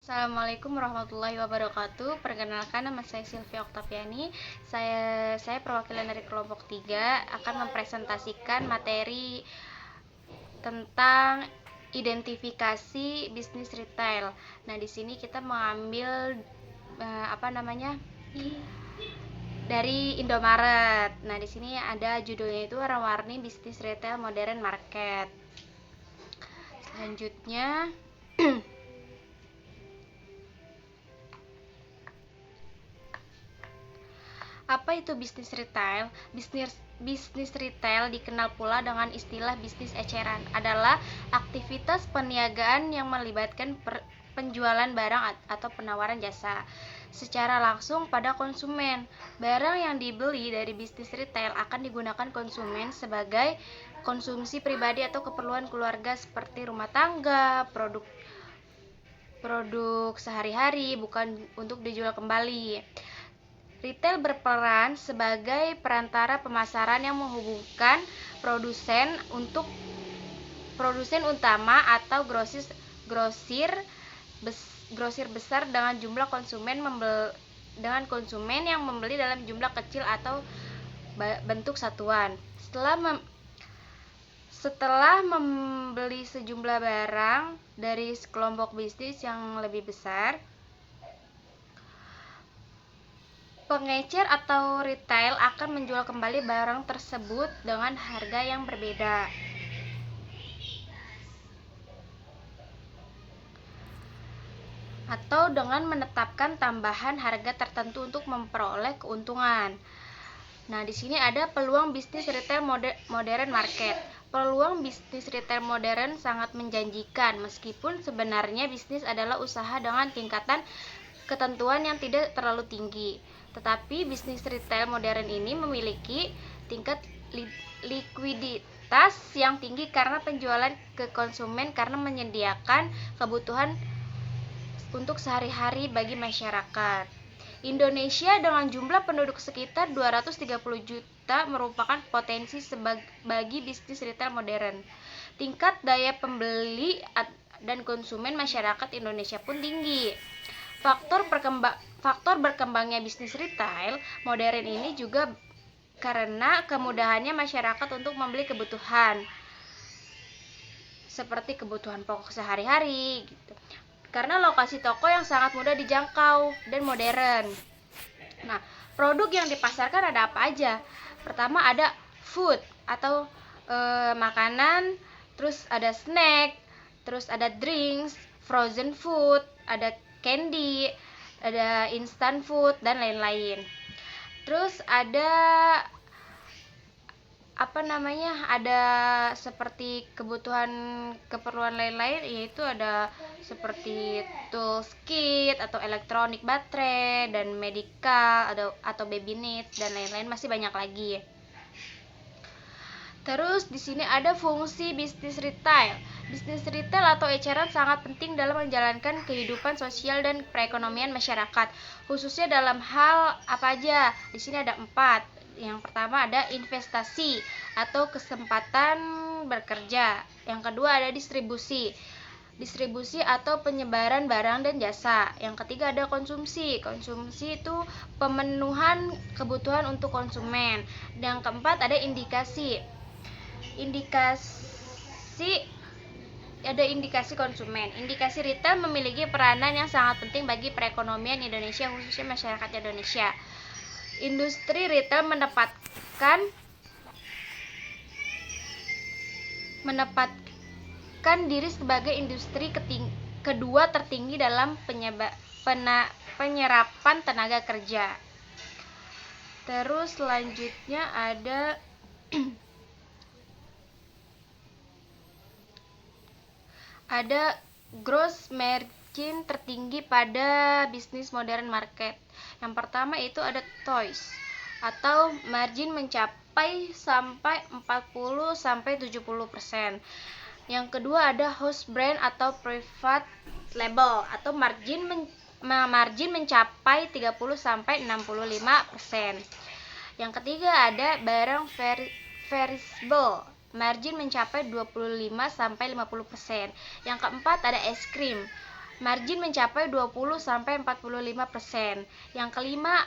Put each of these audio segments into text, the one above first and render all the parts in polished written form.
Assalamualaikum warahmatullahi wabarakatuh. Perkenalkan, nama saya Sylvia Oktaviani. Saya perwakilan dari kelompok 3 akan mempresentasikan materi tentang identifikasi bisnis retail. Nah, di sini kita mengambil dari Indomaret. Nah, di sini ada judulnya itu warna-warni bisnis retail modern market. Selanjutnya apa itu bisnis retail? Bisnis retail dikenal pula dengan istilah bisnis eceran, adalah aktivitas peniagaan yang melibatkan penjualan barang atau penawaran jasa secara langsung pada konsumen. Barang yang dibeli dari bisnis retail akan digunakan konsumen sebagai konsumsi pribadi atau keperluan keluarga seperti rumah tangga, produk sehari-hari, bukan untuk dijual kembali. Retail berperan sebagai perantara pemasaran yang menghubungkan produsen utama atau grosir besar dengan konsumen yang membeli dalam jumlah kecil atau bentuk satuan. Setelah membeli sejumlah barang dari kelompok bisnis yang lebih besar, pengecer atau retail akan menjual kembali barang tersebut dengan harga yang berbeda. Atau dengan menetapkan tambahan harga tertentu untuk memperoleh keuntungan. Nah, di sini ada peluang bisnis retail modern market. Peluang bisnis retail modern sangat menjanjikan, meskipun sebenarnya bisnis adalah usaha dengan tingkatan ketentuan yang tidak terlalu tinggi. Tetapi bisnis retail modern ini memiliki tingkat likuiditas yang tinggi karena penjualan ke konsumen, karena menyediakan kebutuhan untuk sehari-hari bagi masyarakat. Indonesia dengan jumlah penduduk sekitar 230 juta merupakan potensi bagi bisnis retail modern. Tingkat daya pembeli dan konsumen masyarakat Indonesia pun tinggi. Faktor berkembangnya bisnis retail modern ini juga karena kemudahannya masyarakat untuk membeli kebutuhan seperti kebutuhan pokok sehari-hari gitu. Karena lokasi toko yang sangat mudah dijangkau dan modern. Nah, produk yang dipasarkan ada apa aja? Pertama ada food atau makanan, terus ada snack, terus ada drinks, frozen food, ada candy, ada instant food dan lain-lain. Terus ada ada seperti keperluan lain-lain, yaitu ada seperti tools kit atau elektronik, baterai dan medical atau baby needs dan lain-lain, masih banyak lagi. Terus di sini ada fungsi bisnis retail. Bisnis retail atau eceran sangat penting dalam menjalankan kehidupan sosial dan perekonomian masyarakat, khususnya dalam hal apa aja? Di sini ada 4. Yang pertama ada investasi atau kesempatan bekerja. Yang kedua ada distribusi atau penyebaran barang dan jasa. Yang ketiga ada konsumsi itu pemenuhan kebutuhan untuk konsumen. Dan yang keempat ada indikasi konsumen. Indikasi retail memiliki peranan yang sangat penting bagi perekonomian Indonesia, khususnya masyarakat Indonesia. Industri retail menempatkan diri sebagai industri kedua tertinggi dalam penyerapan tenaga kerja. Terus selanjutnya ada gross margin tertinggi pada bisnis modern market. Yang pertama itu ada toys atau margin mencapai sampai 40-70%. Yang kedua ada house brand atau private label atau margin mencapai 30-65%. Yang ketiga ada barang perishable, margin mencapai 25-50%. Yang keempat ada es krim, margin mencapai 20-45%. Yang kelima,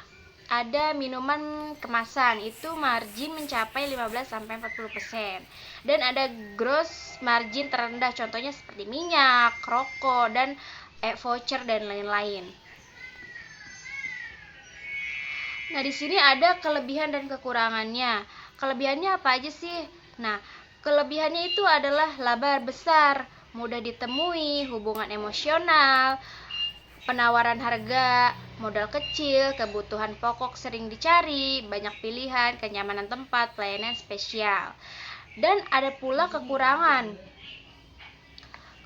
ada minuman kemasan, itu margin mencapai 15-40%. Dan ada gross margin terendah, contohnya seperti minyak, rokok, dan voucher dan lain-lain. Nah, di sini ada kelebihan dan kekurangannya. Kelebihannya apa aja sih? Nah, kelebihannya itu adalah laba besar, mudah ditemui, hubungan emosional, penawaran harga, modal kecil, kebutuhan pokok sering dicari, banyak pilihan, kenyamanan tempat, pelayanan spesial. Dan ada pula kekurangan.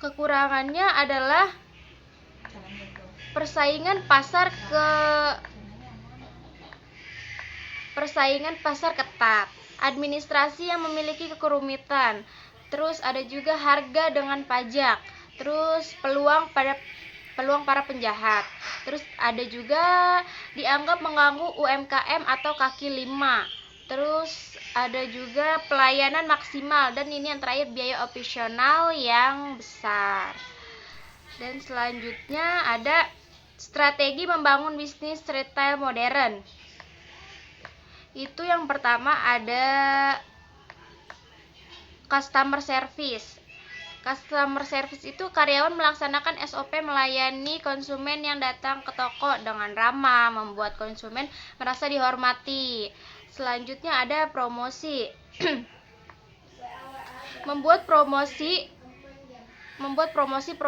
Kekurangannya adalah persaingan pasar ketat, administrasi yang memiliki kerumitan, terus ada juga harga dengan pajak, terus peluang para penjahat, terus ada juga dianggap mengganggu UMKM atau kaki lima, terus ada juga pelayanan maksimal, dan ini yang terakhir biaya operasional yang besar. Dan selanjutnya ada strategi membangun bisnis retail modern. Itu yang pertama ada customer service. Customer service itu karyawan melaksanakan SOP melayani konsumen yang datang ke toko dengan ramah, membuat konsumen merasa dihormati. Selanjutnya ada promosi. membuat promosi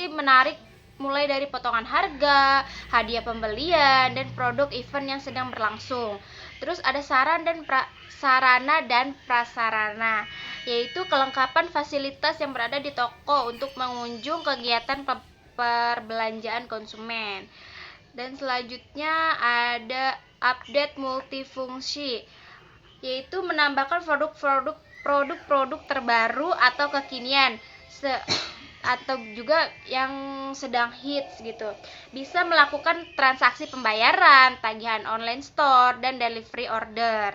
menarik, mulai dari potongan harga, hadiah pembelian, dan produk event yang sedang berlangsung. Terus ada sarana dan prasarana, yaitu kelengkapan fasilitas yang berada di toko untuk mengunjung kegiatan perbelanjaan konsumen. Dan selanjutnya ada update multifungsi, yaitu menambahkan produk terbaru atau kekinian atau juga yang sedang hits gitu. Bisa melakukan transaksi pembayaran, tagihan online store, dan delivery order.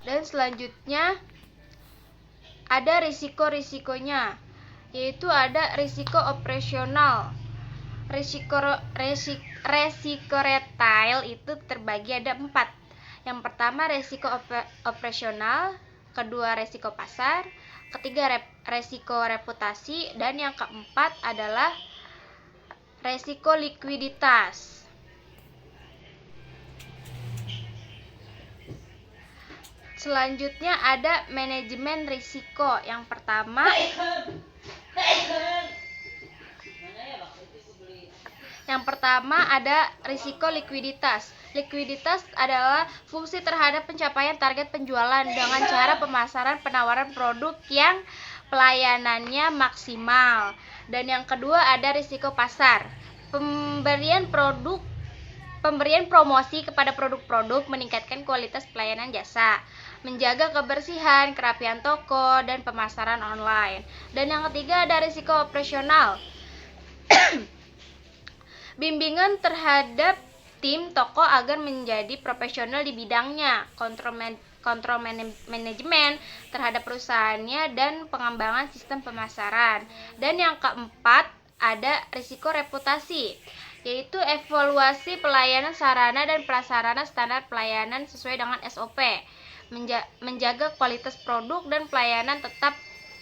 Dan selanjutnya ada risiko-risikonya, yaitu ada risiko operasional. Risiko retail itu terbagi ada 4. Yang pertama risiko operasional, kedua risiko pasar, ketiga resiko reputasi, dan yang keempat adalah resiko likuiditas. Selanjutnya ada manajemen risiko. Yang pertama ada risiko likuiditas. Likuiditas adalah fungsi terhadap pencapaian target penjualan dengan cara pemasaran penawaran produk yang pelayanannya maksimal. Dan yang kedua ada risiko pasar. Pemberian promosi kepada produk-produk, meningkatkan kualitas pelayanan jasa, menjaga kebersihan, kerapian toko, dan pemasaran online. Dan yang ketiga ada risiko operasional. Bimbingan terhadap tim toko agar menjadi profesional di bidangnya, kontrol manajemen terhadap perusahaannya, dan pengembangan sistem pemasaran. Dan yang keempat ada risiko reputasi, yaitu evaluasi pelayanan sarana dan prasarana standar pelayanan sesuai dengan SOP, menjaga kualitas produk dan pelayanan tetap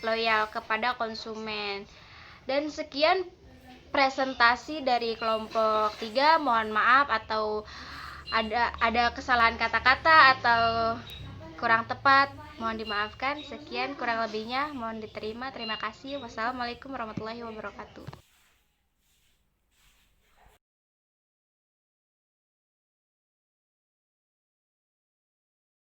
loyal kepada konsumen. Dan sekian presentasi dari kelompok 3. Mohon maaf atau ada kesalahan kata-kata atau kurang tepat, mohon dimaafkan. Sekian, kurang lebihnya mohon diterima. Terima kasih. Wassalamualaikum warahmatullahi wabarakatuh.